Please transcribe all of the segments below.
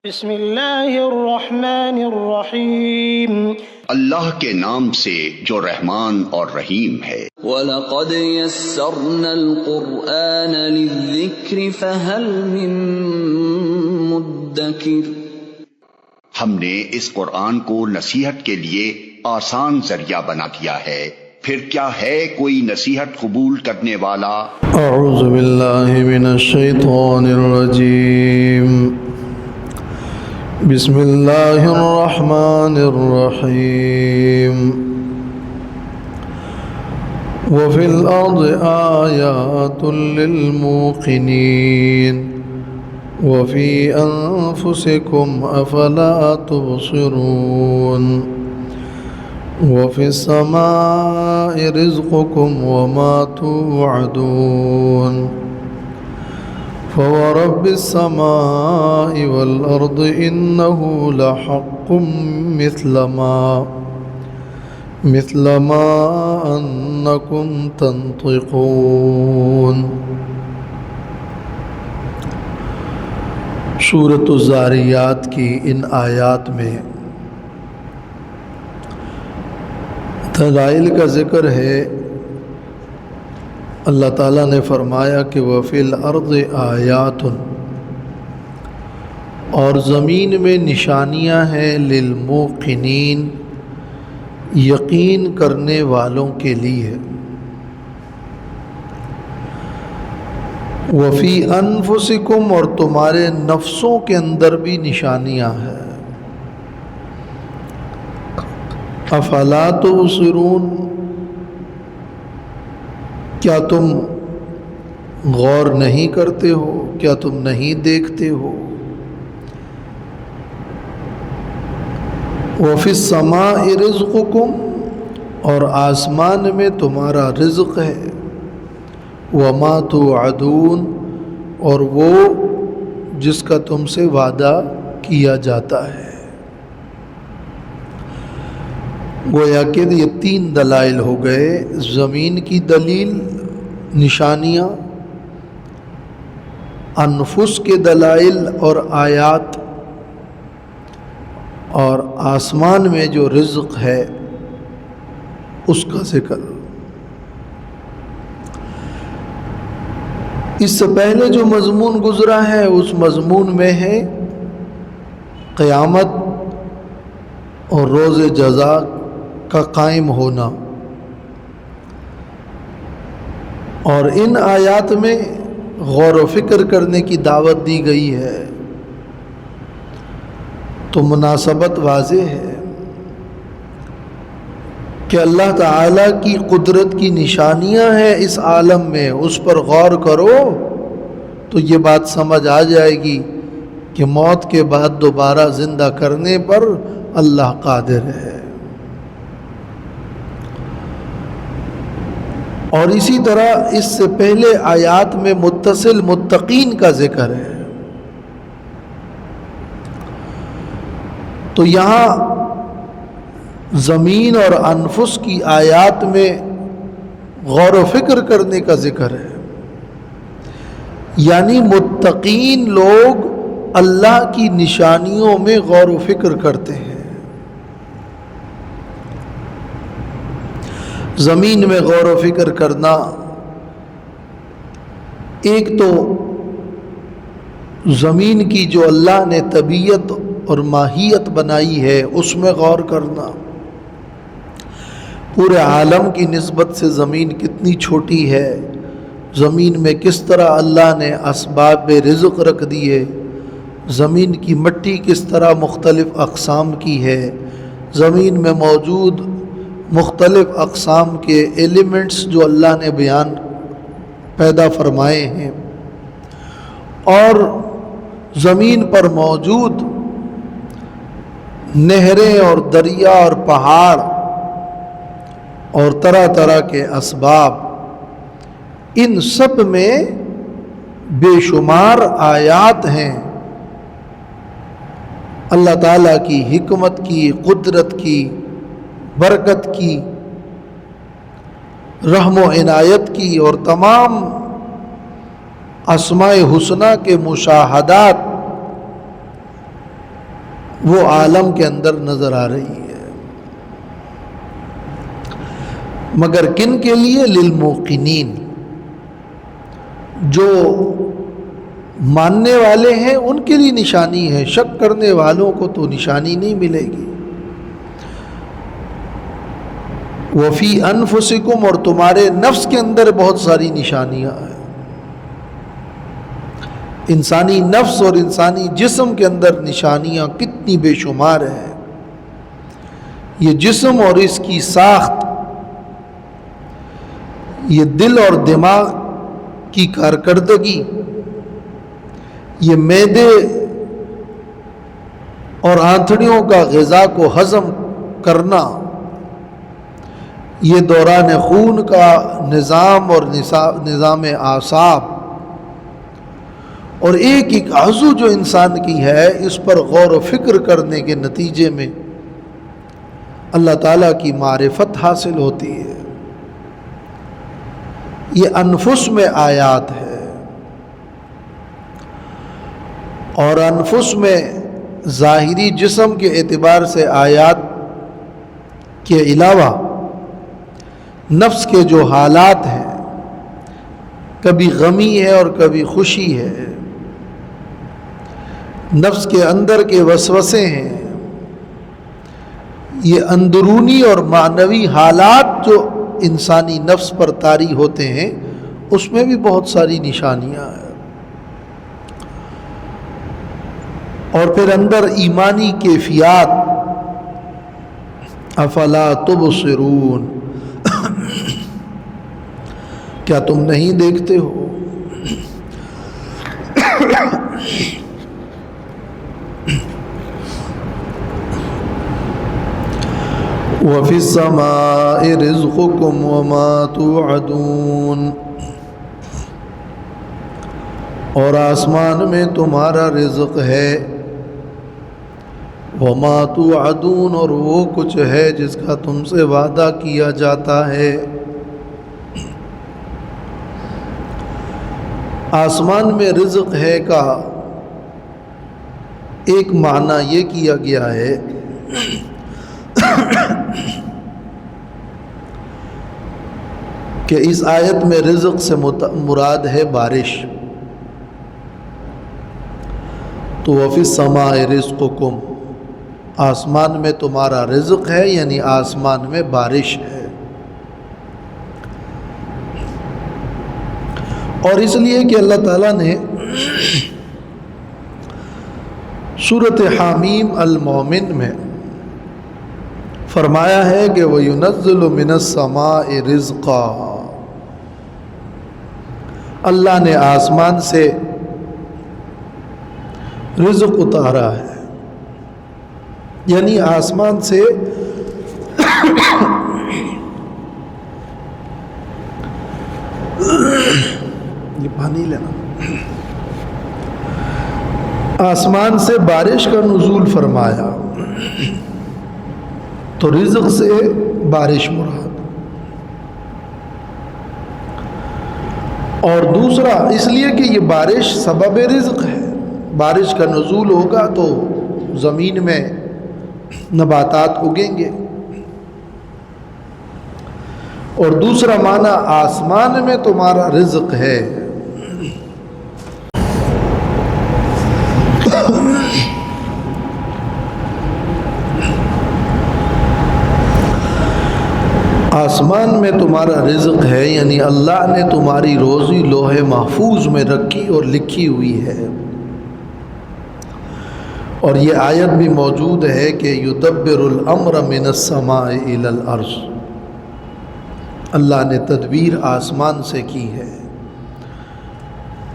بسم اللہ الرحمن الرحیم۔ اللہ کے نام سے جو رحمان اور رحیم ہے۔ وَلَقَدْ يَسَّرْنَا الْقُرْآنَ لِلذِّكْرِ فَهَلْ مِن مُدَّكِرٍ۔ ہم نے اس قرآن کو نصیحت کے لیے آسان ذریعہ بنا دیا ہے، پھر کیا ہے کوئی نصیحت قبول کرنے والا؟ اعوذ باللہ من الشیطان الرجیم، بسم اللہ الرحمن الرحیم۔ وفی الارض آیات للموقنین وفی انفسکم افلا تبصرون۔ وفی السماء رزقکم وما توعدون۔ فورب السماء والأرض إنه لحق مثل ما أنكم تنطقون۔ سورۃ الذاریات کی ان آیات میں دلائل کا ذکر ہے۔ اللہ تعالیٰ نے فرمایا کہ وَفِي الْأَرْضِ آیَاتٌ، اور زمین میں نشانیاں ہیں للموقنین، یقین کرنے والوں کے لیے۔ وَفِي أَنفُسِكُمْ، اور تمہارے نفسوں کے اندر بھی نشانیاں ہیں۔ أَفَلَا تُبْصِرُونَ، کیا تم غور نہیں کرتے ہو، کیا تم نہیں دیکھتے ہو؟ وَفِي السَّمَاءِ رِزْقُكُمْ، اور آسمان میں تمہارا رزق ہے۔ وَمَا تُوعَدُونَ، اور وہ جس کا تم سے وعدہ کیا جاتا ہے۔ گویا کہ یہ تین دلائل ہو گئے، زمین کی دلیل، نشانیاں، انفس کے دلائل اور آیات، اور آسمان میں جو رزق ہے اس کا ذکر۔ اس سے پہلے جو مضمون گزرا ہے اس مضمون میں ہے قیامت اور روز جزا کا قائم ہونا، اور ان آیات میں غور و فکر کرنے کی دعوت دی گئی ہے، تو مناسبت واضح ہے کہ اللہ تعالیٰ کی قدرت کی نشانیاں ہیں اس عالم میں، اس پر غور کرو تو یہ بات سمجھ آ جائے گی کہ موت کے بعد دوبارہ زندہ کرنے پر اللہ قادر ہے۔ اور اسی طرح اس سے پہلے آیات میں متصل متقین کا ذکر ہے، تو یہاں زمین اور انفس کی آیات میں غور و فکر کرنے کا ذکر ہے، یعنی متقین لوگ اللہ کی نشانیوں میں غور و فکر کرتے ہیں۔ زمین میں غور و فکر کرنا، ایک تو زمین کی جو اللہ نے طبیعت اور ماہیت بنائی ہے اس میں غور کرنا، پورے عالم کی نسبت سے زمین کتنی چھوٹی ہے، زمین میں کس طرح اللہ نے اسباب رزق رکھ دیے، زمین کی مٹی کس طرح مختلف اقسام کی ہے، زمین میں موجود مختلف اقسام کے ایلیمنٹس جو اللہ نے پیدا فرمائے ہیں، اور زمین پر موجود نہریں اور دریا اور پہاڑ اور طرح طرح کے اسباب، ان سب میں بے شمار آیات ہیں اللہ تعالیٰ کی حکمت کی، قدرت کی، برکت کی، رحم و عنایت کی، اور تمام اسماء حسنہ کے مشاہدات وہ عالم کے اندر نظر آ رہی ہے، مگر کن کے لیے؟ للموقنین، جو ماننے والے ہیں ان کے لیے نشانی ہے، شک کرنے والوں کو تو نشانی نہیں ملے گی۔ وفی انفسکم، اور تمہارے نفس کے اندر بہت ساری نشانیاں ہیں۔ انسانی نفس اور انسانی جسم کے اندر نشانیاں کتنی بے شمار ہیں۔ یہ جسم اور اس کی ساخت، یہ دل اور دماغ کی کارکردگی، یہ معدے اور آنتڑیوں کا غذا کو ہضم کرنا، یہ دوران خون کا نظام اور نظام اعصاب، اور ایک ایک عضو جو انسان کی ہے، اس پر غور و فکر کرنے کے نتیجے میں اللہ تعالیٰ کی معرفت حاصل ہوتی ہے۔ یہ انفس میں آیات ہے، اور انفس میں ظاہری جسم کے اعتبار سے آیات کے علاوہ نفس کے جو حالات ہیں، کبھی غمی ہے اور کبھی خوشی ہے، نفس کے اندر کے وسوسے ہیں، یہ اندرونی اور معنوی حالات جو انسانی نفس پر طاری ہوتے ہیں، اس میں بھی بہت ساری نشانیاں ہیں۔ اور پھر اندر ایمانی کیفیات، افلا تبصرون، کیا تم نہیں دیکھتے ہو؟ وَفِي السَّمَاءِ رِزْقُكُمْ وَمَا تُوعَدُونَ، اور آسمان میں تمہارا رزق ہے، وَمَا تُوعَدُونَ، اور وہ کچھ ہے جس کا تم سے وعدہ کیا جاتا ہے۔ آسمان میں رزق ہے کا ایک معنی یہ کیا گیا ہے کہ اس آیت میں رزق سے مراد ہے بارش۔ تو وفی السماء رزقکم، آسمان میں تمہارا رزق ہے، یعنی آسمان میں بارش ہے۔ اور اس لیے کہ اللہ تعالیٰ نے سورۃ حامیم المومن میں فرمایا ہے کہ وَيُنَزِّلُ مِنَ السَّمَاءِ رِزْقًا، اللہ نے آسمان سے رزق اتارا ہے، یعنی آسمان سے یہ پانی لینا، آسمان سے بارش کا نزول فرمایا، تو رزق سے بارش مراد۔ اور دوسرا اس لیے کہ یہ بارش سبب رزق ہے، بارش کا نزول ہوگا تو زمین میں نباتات اگیں گے۔ اور دوسرا معنی آسمان میں تمہارا رزق ہے، آسمان میں تمہارا رزق ہے، یعنی اللہ نے تمہاری روزی لوح محفوظ میں رکھی اور لکھی ہوئی ہے۔ اور یہ آیت بھی موجود ہے کہ یدبر الامر من السماء الی الارض، اللہ نے تدبیر آسمان سے کی ہے،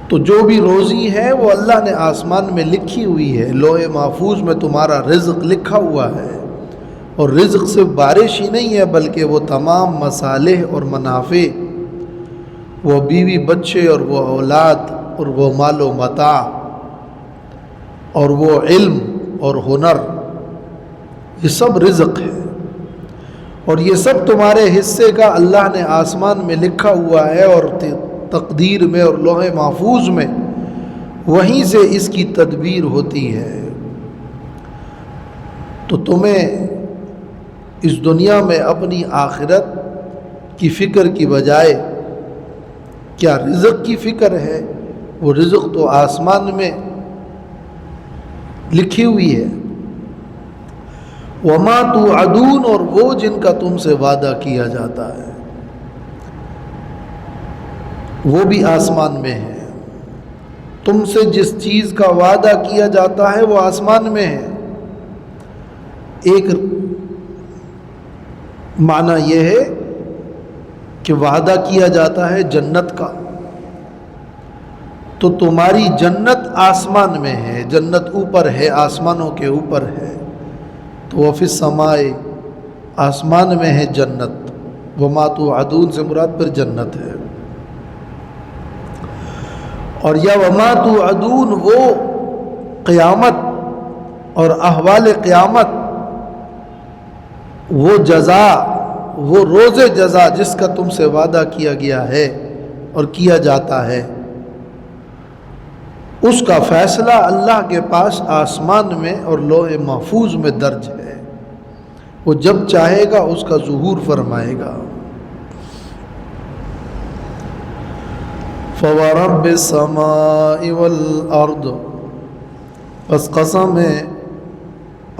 تو جو بھی روزی ہے وہ اللہ نے آسمان میں لکھی ہوئی ہے، لوح محفوظ میں تمہارا رزق لکھا ہوا ہے۔ اور رزق صرف بارش ہی نہیں ہے، بلکہ وہ تمام مصالح اور منافع، وہ بیوی بچے اور وہ اولاد اور وہ مال و متاع اور وہ علم اور ہنر، یہ سب رزق ہے، اور یہ سب تمہارے حصے کا اللہ نے آسمان میں لکھا ہوا ہے، اور تقدیر میں اور لوح محفوظ میں وہیں سے اس کی تدبیر ہوتی ہے۔ تو تمہیں اس دنیا میں اپنی آخرت کی فکر کی بجائے کیا رزق کی فکر ہے؟ وہ رزق تو آسمان میں لکھی ہوئی ہے. وما توعدون، اور وہ جن کا تم سے وعدہ کیا جاتا ہے وہ بھی آسمان میں ہے. تم سے جس چیز کا وعدہ کیا جاتا ہے وہ آسمان میں ہے. ایک معنی یہ ہے کہ وعدہ کیا جاتا ہے جنت کا، تو تمہاری جنت آسمان میں ہے، جنت اوپر ہے، آسمانوں کے اوپر ہے. تو وفی السماء، آسمان میں ہے جنت. وما توعدون سے مراد پر جنت ہے. اور یا وما توعدون، وہ قیامت اور احوال قیامت، وہ جزا، وہ روز جزا جس کا تم سے وعدہ کیا گیا ہے اور کیا جاتا ہے، اس کا فیصلہ اللہ کے پاس آسمان میں اور لوح محفوظ میں درج ہے. وہ جب چاہے گا اس کا ظہور فرمائے گا. فَوَرَبِّ السَّمَاءِ وَالْأَرْضِ، پس قسم ہے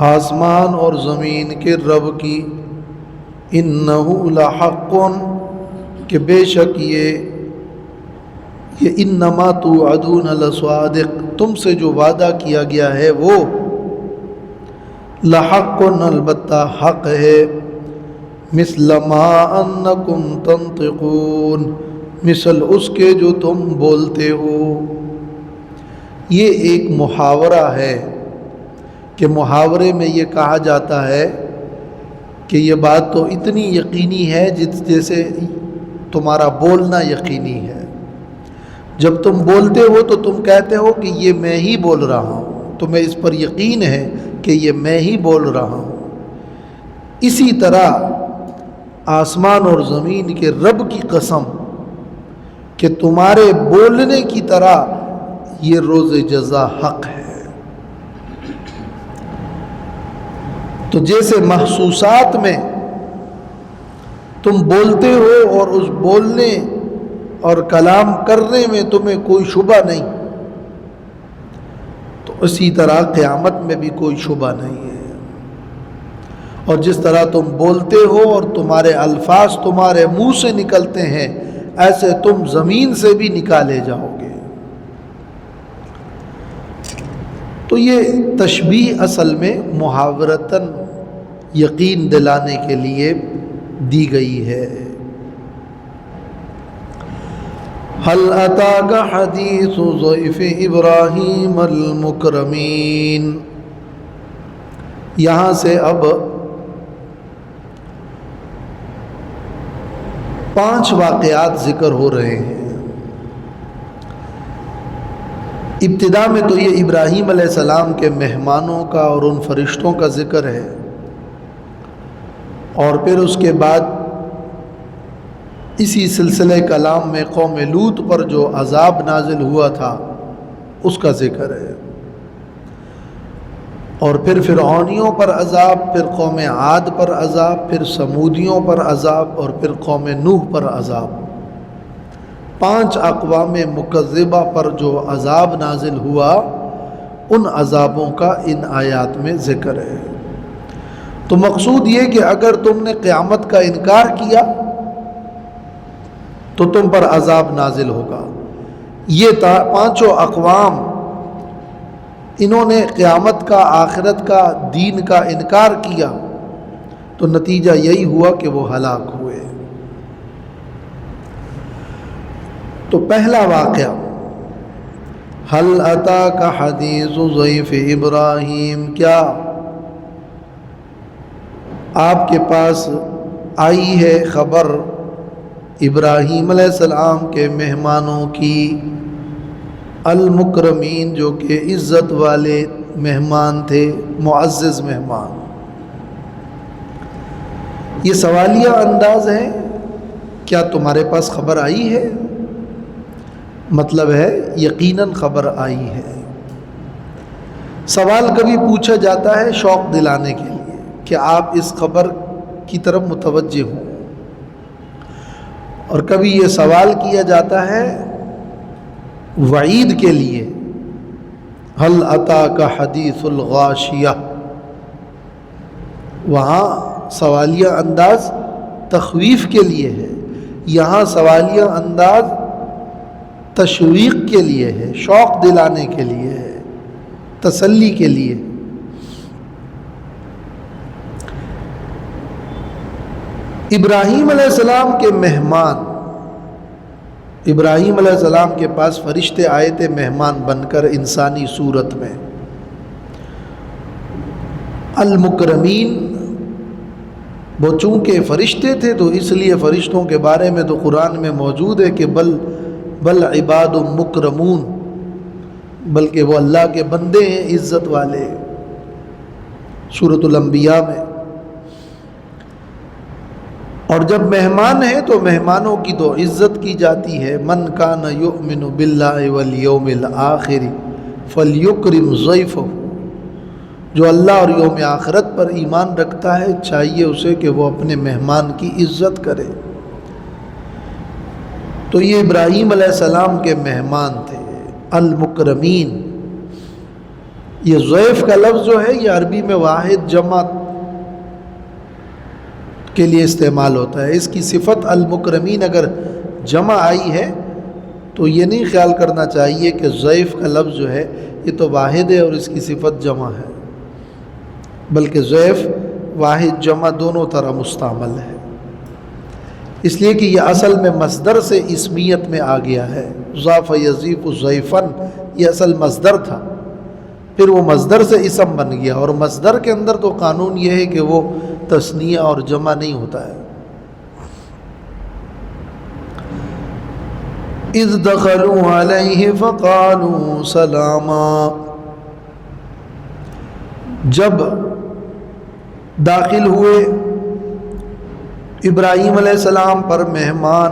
آسمان اور زمین کے رب کی، اِنَّهُ لَحَقٌّ، کہ بے شک یہ انما توعدون لصادق، تم سے جو وعدہ کیا گیا ہے وہ لحق، البتہ حق ہے. مثل ما انکم تنطقون، مثل اس کے جو تم بولتے ہو. یہ ایک محاورہ ہے کہ محاورے میں یہ کہا جاتا ہے کہ یہ بات تو اتنی یقینی ہے جیسے تمہارا بولنا یقینی ہے. جب تم بولتے ہو تو تم کہتے ہو کہ یہ میں ہی بول رہا ہوں، تمہیں اس پر یقین ہے کہ یہ میں ہی بول رہا ہوں. اسی طرح آسمان اور زمین کے رب کی قسم کہ تمہارے بولنے کی طرح یہ روز جزا حق ہے. تو جیسے محسوسات میں تم بولتے ہو اور اس بولنے اور کلام کرنے میں تمہیں کوئی شبہ نہیں، تو اسی طرح قیامت میں بھی کوئی شبہ نہیں ہے. اور جس طرح تم بولتے ہو اور تمہارے الفاظ تمہارے منہ سے نکلتے ہیں، ایسے تم زمین سے بھی نکالے جاؤ گے. تو یہ تشبیہ اصل میں محاورتاً یقین دلانے کے لیے دی گئی ہے. هل اتاک حدیث ضیف ابراہیم المکرمین، یہاں سے اب 5 واقعات ذکر ہو رہے ہیں. ابتدا میں تو یہ ابراہیم علیہ السلام کے مہمانوں کا اور ان فرشتوں کا ذکر ہے، اور پھر اس کے بعد اسی سلسلہ کلام میں قوم لوط پر جو عذاب نازل ہوا تھا اس کا ذکر ہے، اور پھر فرعونیوں پر عذاب، پھر قوم عاد پر عذاب، پھر سمودیوں پر عذاب، اور پھر قوم نوح پر عذاب. 5 اقوام مکذبہ پر جو عذاب نازل ہوا ان عذابوں کا ان آیات میں ذکر ہے. تو مقصود یہ کہ اگر تم نے قیامت کا انکار کیا تو تم پر عذاب نازل ہوگا. یہ 5 اقوام انہوں نے قیامت کا، آخرت کا، دین کا انکار کیا، تو نتیجہ یہی ہوا کہ وہ ہلاک ہوئے. تو پہلا واقعہ، هل اتاک حدیث ضیف ابراہیم، کیا آپ کے پاس آئی ہے خبر ابراہیم علیہ السلام کے مہمانوں کی، المکرمین، جو کہ عزت والے مہمان تھے، معزز مہمان. یہ سوالیہ انداز ہے، کیا تمہارے پاس خبر آئی ہے؟ مطلب ہے یقیناً خبر آئی ہے. سوال کبھی پوچھا جاتا ہے شوق دلانے کے لیے. کہ آپ اس خبر کی طرف متوجہ ہوں۔ اور کبھی یہ سوال کیا جاتا ہے وعید کے لیے، هل اتاک حدیث الغاشیہ، وہاں سوالیہ انداز تخویف کے لیے ہے، یہاں سوالیہ انداز تشویق کے لیے ہے، شوق دلانے کے لیے ہے، تسلی کے لیے۔ ابراہیم علیہ السلام کے مہمان، ابراہیم علیہ السلام کے پاس فرشتے آئے تھے مہمان بن کر انسانی صورت میں، المکرمین، وہ چونکہ فرشتے تھے تو اس لیے فرشتوں کے بارے میں تو قرآن میں موجود ہے کہ بل عباد مکرمون، بلکہ وہ اللہ کے بندے ہیں عزت والے، سورۃ الانبیاء میں۔ اور جب مہمان ہیں تو مہمانوں کی تو عزت کی جاتی ہے، من کان یؤمن باللہ والیوم الآخر فلیکرم ضیفہ، جو اللہ اور یوم آخرت پر ایمان رکھتا ہے چاہیے اسے کہ وہ اپنے مہمان کی عزت کرے۔ تو یہ ابراہیم علیہ السلام کے مہمان تھے المکرمین۔ یہ ضیف کا لفظ جو ہے یہ عربی میں واحد جمع کے لیے استعمال ہوتا ہے۔ اس کی صفت المکرمین اگر جمع آئی ہے تو یہ نہیں خیال کرنا چاہیے کہ ضیف کا لفظ جو ہے یہ تو واحد ہے اور اس کی صفت جمع ہے، بلکہ ضیف واحد جمع دونوں طرح مستعمل ہے، اس لیے کہ یہ اصل میں مصدر سے اسمیت میں آ گیا ہے۔ ضاف یضیف ضیفن، یہ اصل مصدر تھا، پھر وہ مصدر سے اسم بن گیا، اور مصدر کے اندر تو قانون یہ ہے کہ وہ تثنیہ اور جمع نہیں ہوتا ہے۔ اذ دخلوا علیہ فقالوا سلاما، جب داخل ہوئے ابراہیم علیہ السلام پر مہمان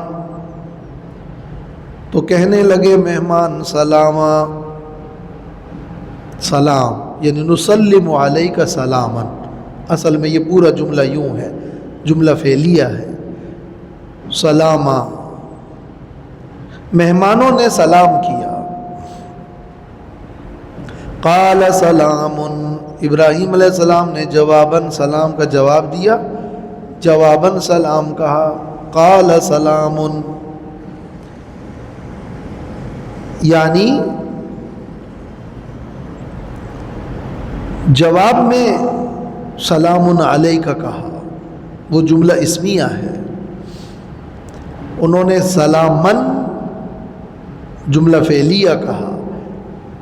تو کہنے لگے مہمان سلاما، سلام، یعنی نسلم علیک سلاما، اصل میں یہ پورا جملہ یوں ہے، جملہ فعلیہ ہے، سلاما، مہمانوں نے سلام کیا۔ قال سلام، ابراہیم علیہ السلام نے جواباً سلام کا جواب دیا، جواباً سلام کہا۔ قال سلام، یعنی جواب میں سلام علیک کہا، وہ جملہ اسمیہ ہے۔ انہوں نے سلامن جملہ فعلیہ کہا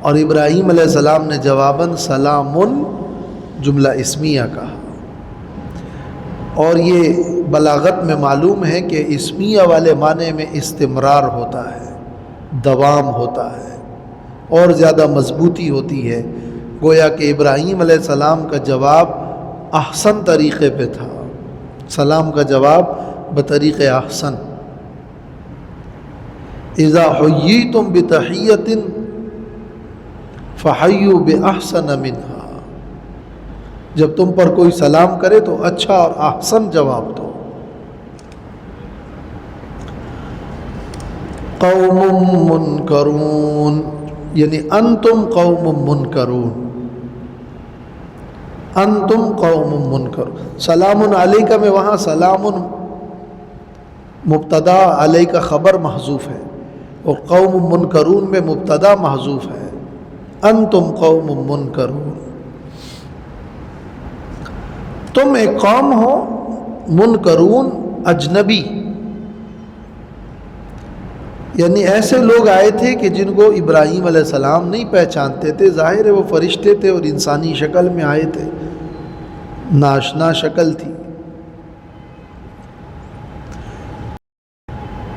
اور ابراہیم علیہ السلام نے جواباً سلامن جملہ اسمیہ کہا۔ اور یہ بلاغت میں معلوم ہے کہ اسمیہ والے معنی میں استمرار ہوتا ہے، دوام ہوتا ہے اور زیادہ مضبوطی ہوتی ہے، گویا کہ ابراہیم علیہ السلام کا جواب احسن طریقے پہ تھا، سلام کا جواب بطریق احسن۔ اذا حییتم بتحیۃ فحیوا باحسن منہا، جب تم پر کوئی سلام کرے تو اچھا اور احسن جواب دو۔ قوم منکرون، یعنی انتم قوم منکرون، انتم قوم منکر۔ سلام علیکہ میں وہاں سلام مبتدا علیکہ خبر محذوف ہے، اور قوم منکرون میں مبتدا محذوف ہے، انتم قوم منکرون، تم ایک قوم ہو، منکرون اجنبی، یعنی ایسے لوگ آئے تھے کہ جن کو ابراہیم علیہ السلام نہیں پہچانتے تھے، ظاہر ہے وہ فرشتے تھے اور انسانی شکل میں آئے تھے، ناشنا شکل تھی۔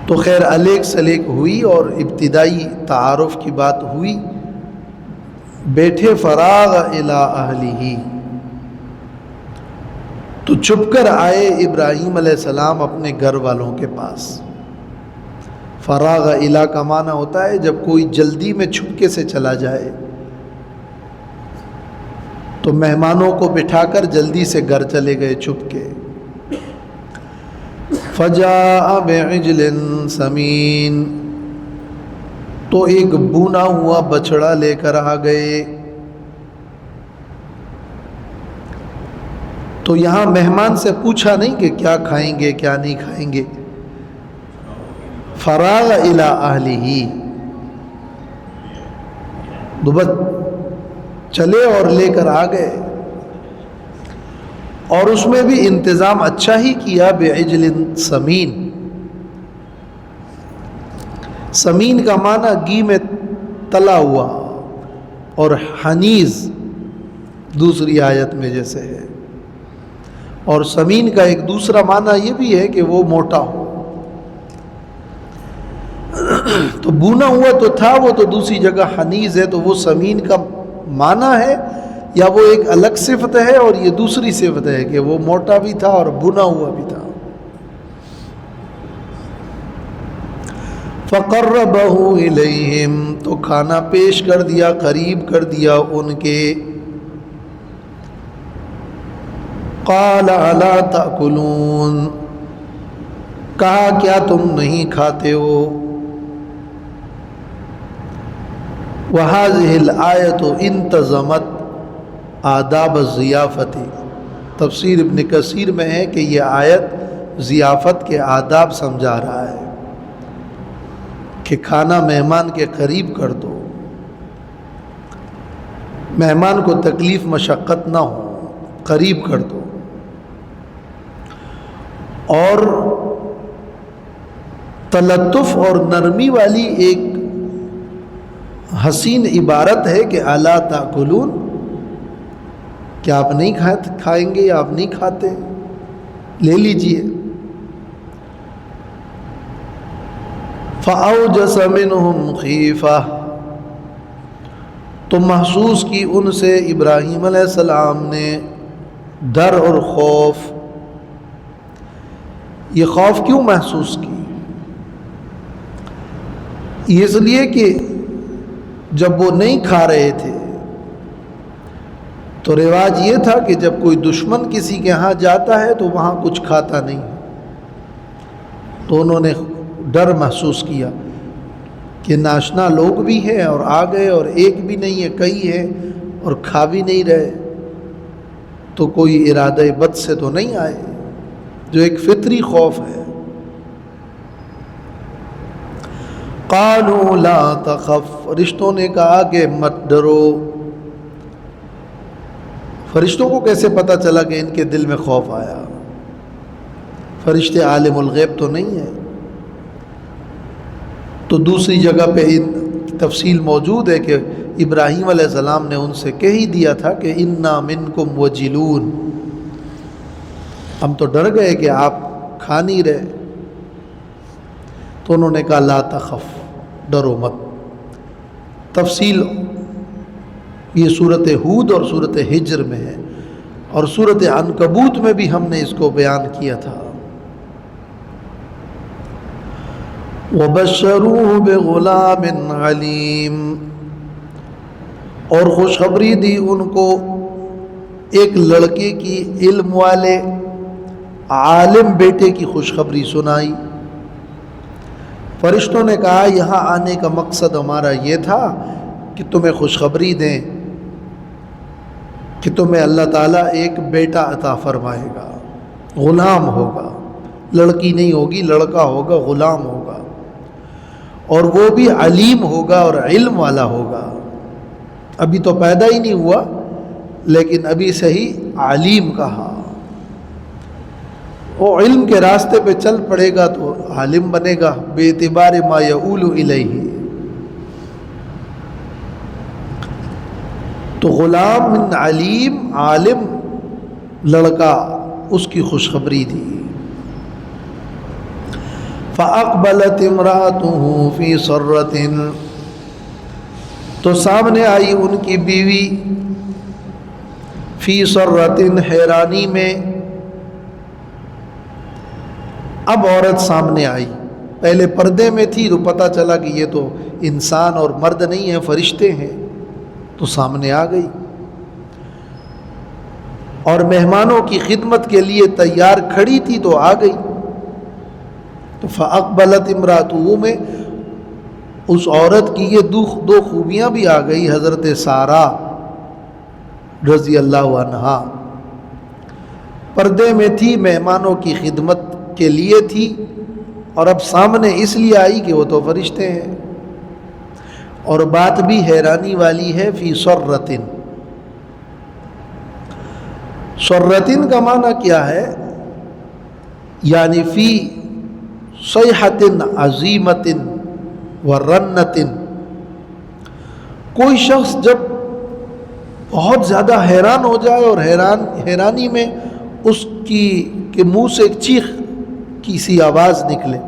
تو خیر الیک سلیک ہوئی اور ابتدائی تعارف کی بات ہوئی، بیٹھے فراغ الی اہلہ، تو چھپ کر آئے ابراہیم علیہ السلام اپنے گھر والوں کے پاس۔ فراغ الی کا معنی ہوتا ہے جب کوئی جلدی میں چھپکے سے چلا جائے، تو مہمانوں کو بٹھا کر جلدی سے گھر چلے گئے چھپ کے. فجاء بعجل سمین، تو ایک بونا ہوا بچڑا لے کر آ گئے. تو یہاں مہمان سے پوچھا نہیں کہ کیا کھائیں گے کیا نہیں کھائیں گے. فراغ الی اہلہ، بس چلے اور لے کر آ گئے. اور اس میں بھی انتظام اچھا ہی کیا. بعجل سمین، سمین کا معنی گھی میں تلا ہوا، اور حنیز دوسری آیت میں جیسے ہے. اور سمین کا ایک دوسرا معنی یہ بھی ہے کہ وہ موٹا ہو. تو بونا ہوا تو تھا، وہ تو دوسری جگہ حنیز ہے، تو وہ سمین کا معنی ہے یا وہ ایک الگ صفت ہے، اور یہ دوسری صفت ہے کہ وہ موٹا بھی تھا اور بنا ہوا بھی تھا. فَقَرَّبَهُ إِلَيْهِمْ، تو کھانا پیش کر دیا، قریب کر دیا ان کے. قَالَ أَلَا تَأْكُلُونَ، کہا کیا تم نہیں کھاتے ہو. وَهَذِهِ الْآيَةُ انتظمت آداب الضیافت، تفسیر ابن کثیر میں ہے کہ یہ آیت ضیافت کے آداب سمجھا رہا ہے کہ کھانا مہمان کے قریب کر دو، مہمان کو تکلیف مشقت نہ ہو، قریب کر دو. اور تلطف اور نرمی والی ایک حسین عبارت ہے کہ الا تاکلون، کیا آپ نہیں کھائیں گے یا آپ نہیں کھاتے، لے لیجئے. فَأَوْجَسَ مِنْهُمْ خِیفَةً، تو محسوس کی ان سے ابراہیم علیہ السلام نے ڈر اور خوف. یہ خوف کیوں محسوس کی؟ اس لیے کہ جب وہ نہیں کھا رہے تھے تو رواج یہ تھا کہ جب کوئی دشمن کسی کے ہاں جاتا ہے تو وہاں کچھ کھاتا نہیں. تو انہوں نے ڈر محسوس کیا کہ ناشنا لوگ بھی ہیں اور آ گئے، اور ایک بھی نہیں ہے کئی ہے اور کھا بھی نہیں رہے، تو کوئی ارادہ بد سے تو نہیں آئے، جو ایک فطری خوف ہے. قالوا لا تخف، فرشتوں نے کہا کہ مت ڈرو. فرشتوں کو کیسے پتہ چلا کہ ان کے دل میں خوف آیا؟ فرشتے عالم الغیب تو نہیں ہیں. تو دوسری جگہ پہ تفصیل موجود ہے کہ ابراہیم علیہ السلام نے ان سے کہہ ہی دیا تھا کہ انا منکم وجلون، ہم تو ڈر گئے کہ آپ کھا نہیں رہے. تو انہوں نے کہا لا تخف، ڈرو مت. تفصیل یہ صورت ہود اور صورت ہجر میں ہے، اور صورت عنکبوت میں بھی ہم نے اس کو بیان کیا تھا. وَبَشَّرُوهُ بِغُلَامٍ عَلِيمٍ، اور خوشخبری دی ان کو ایک لڑکے کی، علم والے عالم بیٹے کی خوشخبری سنائی. فرشتوں نے کہا یہاں آنے کا مقصد ہمارا یہ تھا کہ تمہیں خوشخبری دیں کہ تمہیں اللہ تعالیٰ ایک بیٹا عطا فرمائے گا، غلام ہوگا، لڑکی نہیں ہوگی، لڑکا ہوگا، غلام ہوگا، اور وہ بھی علیم ہوگا اور علم والا ہوگا. ابھی تو پیدا ہی نہیں ہوا لیکن ابھی سے ہی علیم کہا. وہ علم کے راستے پہ چل پڑے گا تو عالم بنے گا بے اعتبار ما یؤول الیہ. تو غلام من علیم، عالم لڑکا، اس کی خوشخبری دی. فَأَقْبَلَتِ امْرَأَتُهُ فِي صَرَّةٍ، تو سامنے آئی ان کی بیوی، فی صرۃ، حیرانی میں. اب عورت سامنے آئی، پہلے پردے میں تھی تو پتہ چلا کہ یہ تو انسان اور مرد نہیں ہے، فرشتے ہیں، تو سامنے آ گئی. اور مہمانوں کی خدمت کے لیے تیار کھڑی تھی تو آ گئی. تو فاقبلت امراتہ میں اس عورت کی یہ دو خوبیاں بھی آ گئی. حضرت سارہ رضی اللہ عنہا پردے میں تھی، مہمانوں کی خدمت کے لیے تھی، اور اب سامنے اس لیے آئی کہ وہ تو فرشتے ہیں. اور بات بھی حیرانی والی ہے. فی سرتن، سرتن کا معنی کیا ہے؟ یعنی فی صیحۃ عظیمۃ ورنۃ. کوئی شخص جب بہت زیادہ حیران ہو جائے اور حیرانی میں اس کے منہ سے ایک چیخ کی سی آواز نکلے،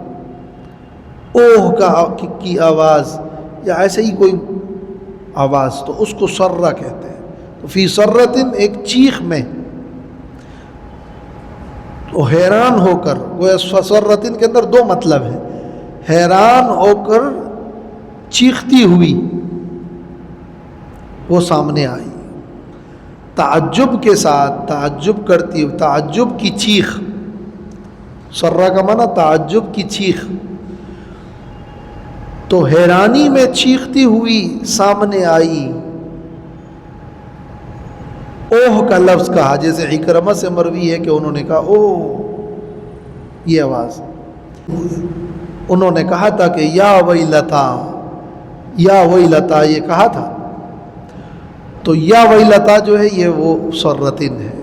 اوہ کی آواز یا ایسے ہی کوئی آواز، تو اس کو سرہ کہتے ہیں. تو فی سرتن ایک چیخ میں، تو حیران ہو کر، وہ سرتن کے اندر دو مطلب ہیں. حیران ہو کر چیختی ہوئی وہ سامنے آئی، تعجب کے ساتھ، تعجب کرتی ہوئی، تعجب کی چیخ. سرہ کا معنی تعجب کی چیخ. تو حیرانی میں چیختی ہوئی سامنے آئی. اوہ کا لفظ کہا، جیسے اکرمہ سے مروی ہے کہ انہوں نے کہا اوہ، یہ آواز. انہوں نے کہا تھا کہ یا ویلتا، یا ویلتا یہ کہا تھا. تو یا ویلتا جو ہے یہ وہ سرتن ہے.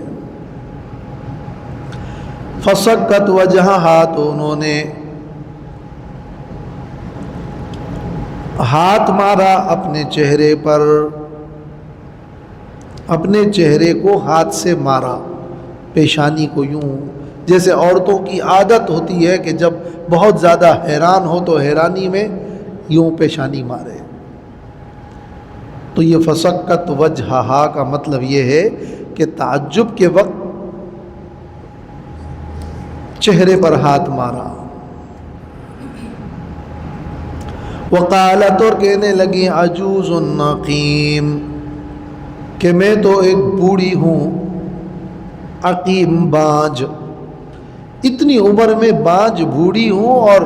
فسکت وجہہا، تو انہوں نے ہاتھ مارا اپنے چہرے پر، اپنے چہرے کو ہاتھ سے مارا، پیشانی کو یوں، جیسے عورتوں کی عادت ہوتی ہے کہ جب بہت زیادہ حیران ہو تو حیرانی میں یوں پیشانی مارے. تو یہ فسکت وجہہا کا مطلب یہ ہے کہ تعجب کے وقت چہرے پر ہاتھ مارا. وقالت، اور کہنے لگی، عجوز عقیم، کہ میں تو ایک بوڑھی ہوں، عقیم بانجھ، اتنی عمر میں بانجھ بوڑھی ہوں اور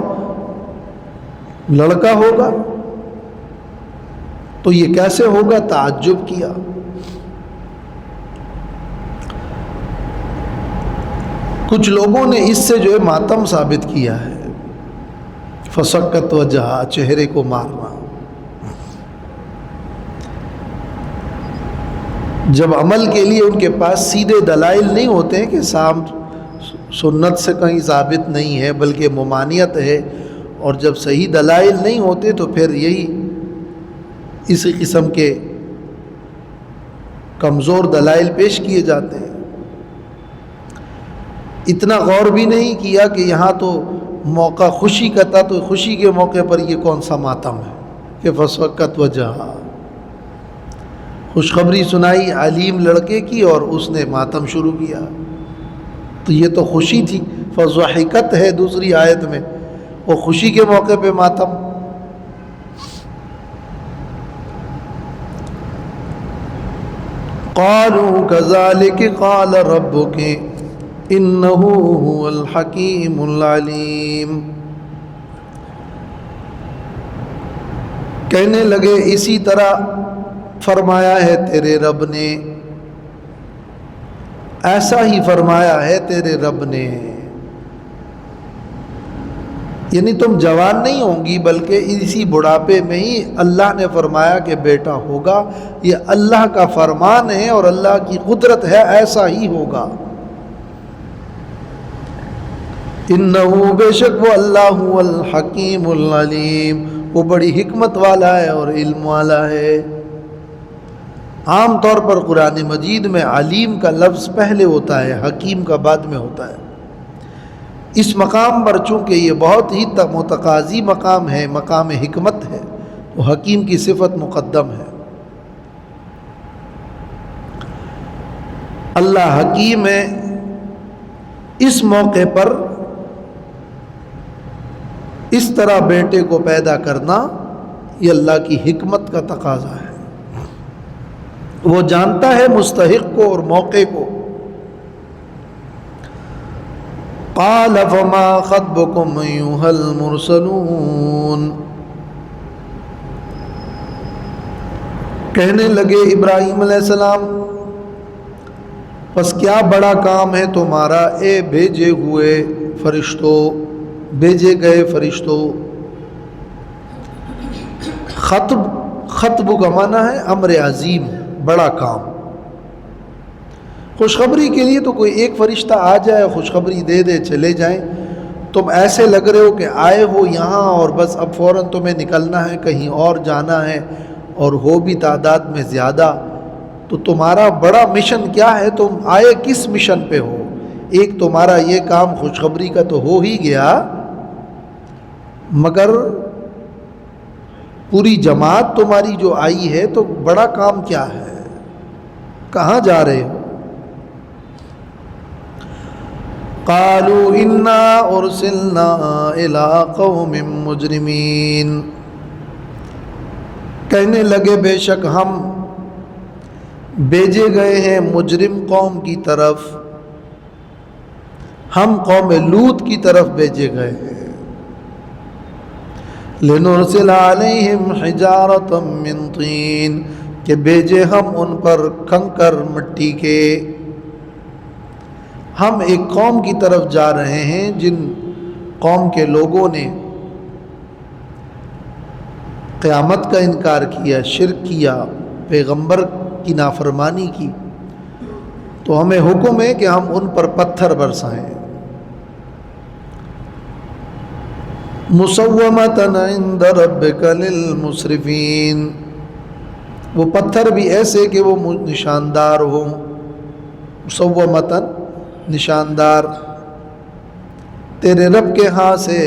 لڑکا ہوگا تو یہ کیسے ہوگا؟ تعجب کیا. کچھ لوگوں نے اس سے جو ہے ماتم ثابت کیا ہے. فسکت وجہا، چہرے کو مارنا. جب عمل کے لیے ان کے پاس سیدھے دلائل نہیں ہوتے ہیں کہ سنت سے کہیں ثابت نہیں ہے بلکہ ممانعت ہے، اور جب صحیح دلائل نہیں ہوتے تو پھر یہی اسی قسم کے کمزور دلائل پیش کیے جاتے ہیں. اتنا غور بھی نہیں کیا کہ یہاں تو موقع خوشی کا تھا، تو خوشی کے موقع پر یہ کون سا ماتم ہے کہ فسکت وجہہا. خوشخبری سنائی علیم لڑکے کی اور اس نے ماتم شروع کیا. تو یہ تو خوشی تھی. فضحکت ہے دوسری آیت میں، وہ خوشی کے موقع پہ ماتم. قالوا كذلك قال ربك انه هو الحكيم العليم. کہنے لگے اسی طرح فرمایا ہے تیرے رب نے، ایسا ہی فرمایا ہے تیرے رب نے. یعنی تم جوان نہیں ہوں گی بلکہ اسی بڑھاپے میں ہی اللہ نے فرمایا کہ بیٹا ہوگا. یہ اللہ کا فرمان ہے اور اللہ کی قدرت ہے، ایسا ہی ہوگا. انہو، بے شک وہ اللہ الحکیم العلیم، وہ بڑی حکمت والا ہے اور علم والا ہے. عام طور پر قرآن مجید میں علیم کا لفظ پہلے ہوتا ہے، حکیم کا بعد میں ہوتا ہے. اس مقام پر چونکہ یہ بہت ہی متقاضی مقام ہے، مقام حکمت ہے، تو حکیم کی صفت مقدم ہے. اللہ حکیم ہے. اس موقع پر اس طرح بیٹے کو پیدا کرنا یہ اللہ کی حکمت کا تقاضا ہے. وہ جانتا ہے مستحق کو اور موقع کو قال فما خطبكم أيها المرسلون، کہنے لگے ابراہیم علیہ السلام پس کیا بڑا کام ہے تمہارا اے بھیجے ہوئے فرشتوں، بھیجے گئے فرشتوں۔ خطب کا معنی ہے امر عظیم، بڑا کام۔ خوشخبری کے لیے تو کوئی ایک فرشتہ آ جائے، خوشخبری دے دے، چلے جائیں، تم ایسے لگ رہے ہو کہ آئے ہو یہاں اور بس اب فوراً تمہیں نکلنا ہے، کہیں اور جانا ہے، اور ہو بھی تعداد میں زیادہ، تو تمہارا بڑا مشن کیا ہے؟ تم آئے کس مشن پہ ہو؟ ایک تمہارا یہ کام خوشخبری کا تو ہو ہی گیا، مگر پوری جماعت تمہاری جو آئی ہے تو بڑا کام کیا ہے؟ کہاں جا رہے ہو؟ قالوا انا ارسلنا الى قوم مجرمین، کہنے لگے بے شک ہم بھیجے گئے ہیں مجرم قوم کی طرف، ہم قوم لوط کی طرف بھیجے گئے ہیں۔ لنرسل علیہم حجارۃ من طین، کہ بھیجے ہم ان پر کنکر مٹی کے۔ ہم ایک قوم کی طرف جا رہے ہیں جن قوم کے لوگوں نے قیامت کا انکار کیا، شرک کیا، پیغمبر کی نافرمانی کی، تو ہمیں حکم ہے کہ ہم ان پر پتھر برسائیں۔ مصومۃ عند ربک للمسرفین، وہ پتھر بھی ایسے کہ وہ نشاندار ہوں، مصومۃ نشاندار، تیرے رب کے ہاں سے،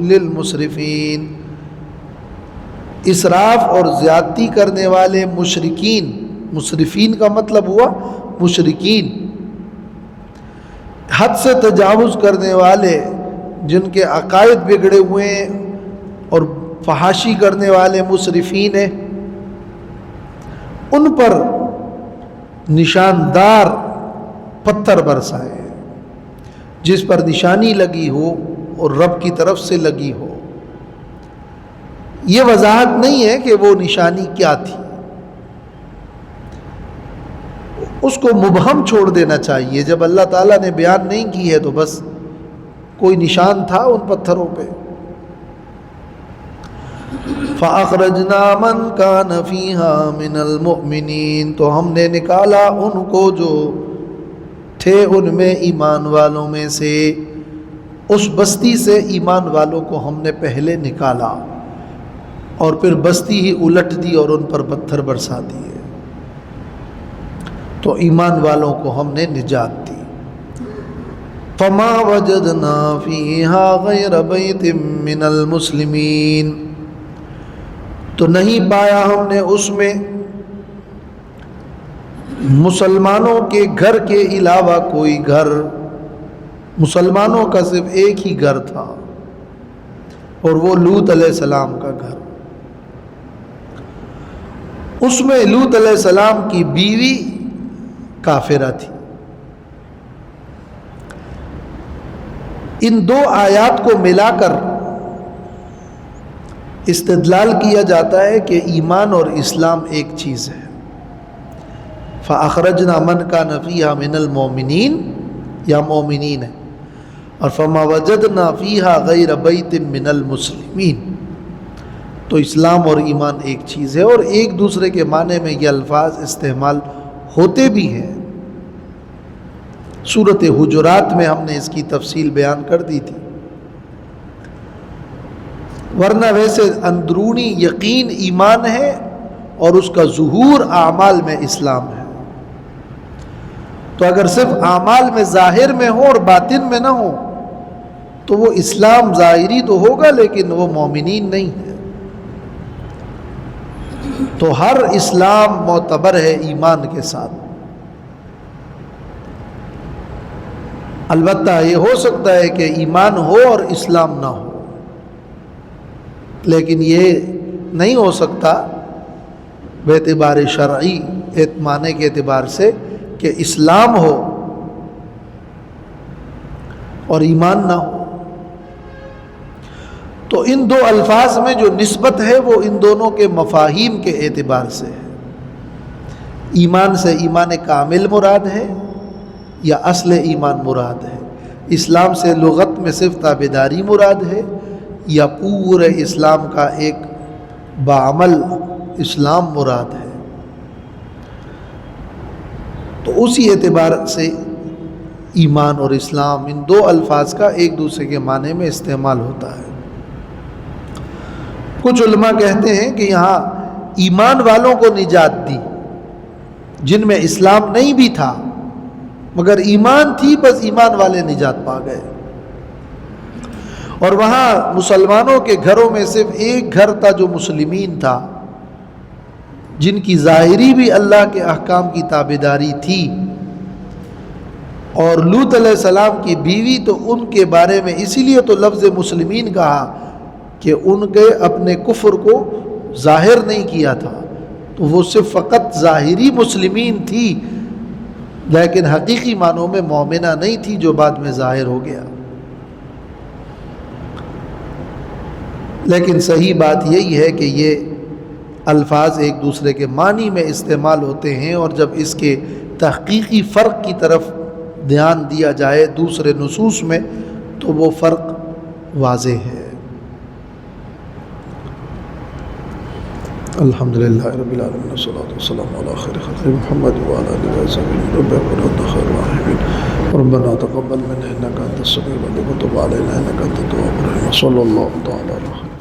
للمسرفین اسراف اور زیادتی کرنے والے مشرکین، مسرفین کا مطلب ہوا مشرکین، حد سے تجاوز کرنے والے، جن کے عقائد بگڑے ہوئے ہیں اور فحاشی کرنے والے مسرفین ہیں، ان پر نشاندار پتھر برسائے جس پر نشانی لگی ہو اور رب کی طرف سے لگی ہو۔ یہ وضاحت نہیں ہے کہ وہ نشانی کیا تھی، اس کو مبہم چھوڑ دینا چاہیے۔ جب اللہ تعالیٰ نے بیان نہیں کی ہے تو بس کوئی نشان تھا ان پتھروں پہ۔ فَأَخْرَجْنَا مَنْ كَانَ فِيهَا مِنَ الْمُؤْمِنِينَ، تو ہم نے نکالا ان کو جو تھے ان میں ایمان والوں میں سے، اس بستی سے ایمان والوں کو ہم نے پہلے نکالا اور پھر بستی ہی الٹ دی اور ان پر پتھر برسا دیے، تو ایمان والوں کو ہم نے نجات دی۔ فما وجدنا فیہا غیر بیت من المسلمین، تو نہیں پایا ہم نے اس میں مسلمانوں کے گھر کے علاوہ کوئی گھر، مسلمانوں کا صرف ایک ہی گھر تھا اور وہ لوط علیہ السلام کا گھر۔ اس میں لوط علیہ السلام کی بیوی کافرہ تھی۔ ان دو آیات کو ملا کر استدلال کیا جاتا ہے کہ ایمان اور اسلام ایک چیز ہے۔ فَأَخْرَجْنَا مَنْ كَانَ فِيهَا مِنَ الْمُؤْمِنِينَ، یا مومنین ہے، اور فَمَا وَجَدْنَا فِيهَا غَيْرَ بَيْتٍ مِنَ الْمُسْلِمِينَ، تو اسلام اور ایمان ایک چیز ہے، اور ایک دوسرے کے معنی میں یہ الفاظ استعمال ہوتے بھی ہیں۔ سورۃ حجرات میں ہم نے اس کی تفصیل بیان کر دی تھی، ورنہ ویسے اندرونی یقین ایمان ہے اور اس کا ظہور اعمال میں اسلام ہے۔ تو اگر صرف اعمال میں ظاہر میں ہو اور باطن میں نہ ہو تو وہ اسلام ظاہری تو ہوگا لیکن وہ مومنین نہیں ہے۔ تو ہر اسلام معتبر ہے ایمان کے ساتھ۔ البتہ یہ ہو سکتا ہے کہ ایمان ہو اور اسلام نہ ہو، لیکن یہ نہیں ہو سکتا بے اعتبار شرعی معنی کے اعتبار سے کہ اسلام ہو اور ایمان نہ ہو۔ تو ان دو الفاظ میں جو نسبت ہے وہ ان دونوں کے مفاہیم کے اعتبار سے ہے۔ ایمان سے ایمان کامل مراد ہے یا اصل ایمان مراد ہے؟ اسلام سے لغت میں صرف تابعداری مراد ہے یا پورے اسلام کا ایک بعمل اسلام مراد ہے؟ تو اسی اعتبار سے ایمان اور اسلام ان دو الفاظ کا ایک دوسرے کے معنی میں استعمال ہوتا ہے۔ کچھ علماء کہتے ہیں کہ یہاں ایمان والوں کو نجات دی، جن میں اسلام نہیں بھی تھا مگر ایمان تھی، بس ایمان والے نجات پا گئے۔ اور وہاں مسلمانوں کے گھروں میں صرف ایک گھر تھا جو مسلمین تھا، جن کی ظاہری بھی اللہ کے احکام کی تابعداری تھی، اور لوط علیہ السلام کی بیوی تو ان کے بارے میں اسی لیے تو لفظ مسلمین کہا کہ ان کے اپنے کفر کو ظاہر نہیں کیا تھا، تو وہ صرف فقط ظاہری مسلمین تھی لیکن حقیقی معنوں میں مومنہ نہیں تھی، جو بعد میں ظاہر ہو گیا۔ لیکن صحیح بات یہی ہے کہ یہ الفاظ ایک دوسرے کے معنی میں استعمال ہوتے ہیں، اور جب اس کے تحقیقی فرق کی طرف دھیان دیا جائے دوسرے نصوص میں تو وہ فرق واضح ہے۔ الحمدللہ رب العالمین والصلاة والسلام علی خیر خلق محمد وعلی آلہ وصحبہ ربنا خیر الراحمین ربنا تقبل منا انک انت السمیع العلیم وتب علینا انک انت التواب الرحیم صلی اللہ تعالی علیہ